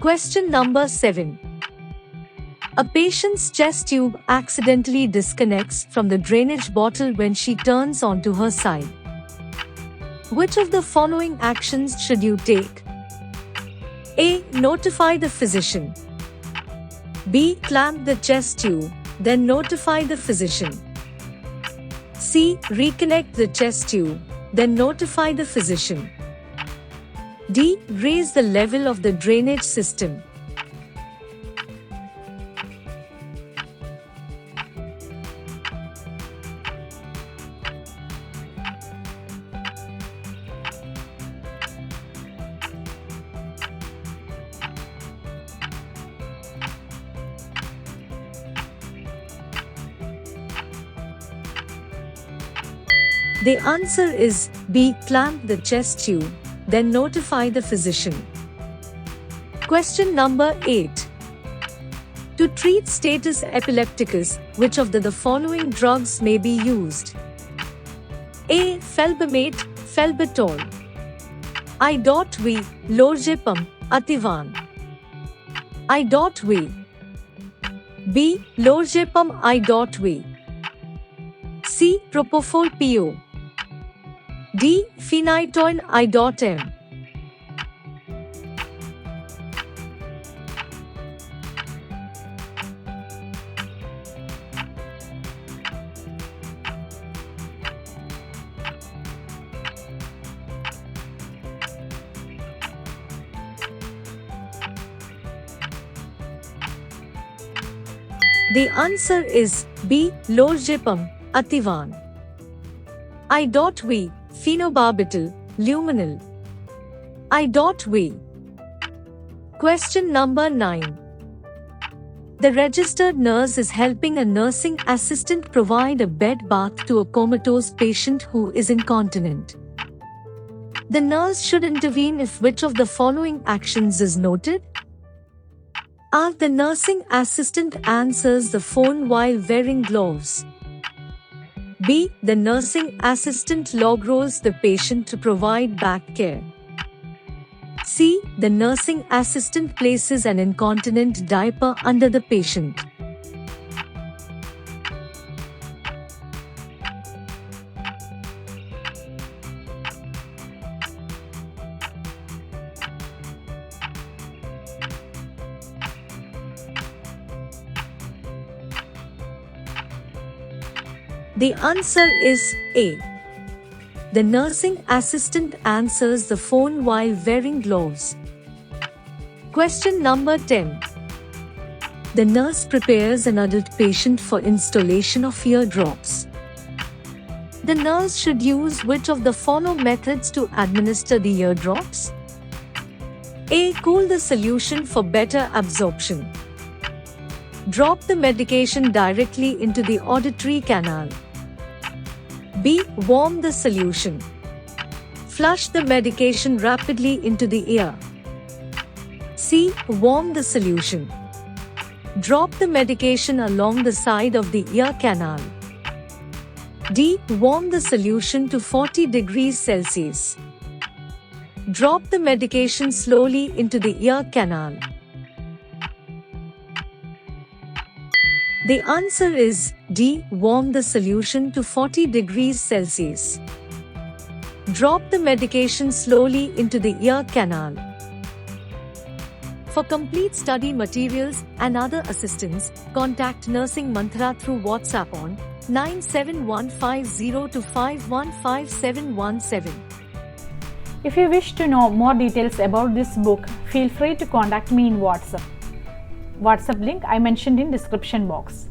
Question number 7. A patient's chest tube accidentally disconnects from the drainage bottle when she turns onto her side. Which of the following actions should you take? A. Notify the physician. B. Clamp the chest tube, then notify the physician. C. Reconnect the chest tube, then notify the physician. D. Raise the level of the drainage system. The answer is B. Clamp the chest tube, then notify the physician. Question number 8. To treat status epilepticus, which of the following drugs may be used? A. Felbamate, Felbitol. I.V. Lorgepam, Ativan. I.V. B. Lorgepam I.V. C. Propofol PO. D. Phenytoin I.M. The answer is B. Lorgepam, Ativan. I.V. Phenobarbital, luminal. I.V. Question number 9. The registered nurse is helping a nursing assistant provide a bed bath to a comatose patient who is incontinent. The nurse should intervene if which of the following actions is noted? A. The nursing assistant answers the phone while wearing gloves. B. The nursing assistant log rolls the patient to provide back care. C. The nursing assistant places an incontinent diaper under the patient. The answer is A. The nursing assistant answers the phone while wearing gloves. Question number 10. The nurse prepares an adult patient for installation of eardrops. The nurse should use which of the following methods to administer the eardrops? A. Cool the solution for better absorption. Drop the medication directly into the auditory canal. B. Warm the solution. Flush the medication rapidly into the ear. C. Warm the solution. Drop the medication along the side of the ear canal. D. Warm the solution to 40 degrees Celsius. Drop the medication slowly into the ear canal. The answer is D. Warm the solution to 40 degrees Celsius. Drop the medication slowly into the ear canal. For complete study materials and other assistance, contact Nursing Manthra through WhatsApp on 971502515717. If you wish to know more details about this book, feel free to contact me in WhatsApp. WhatsApp link I mentioned in description box.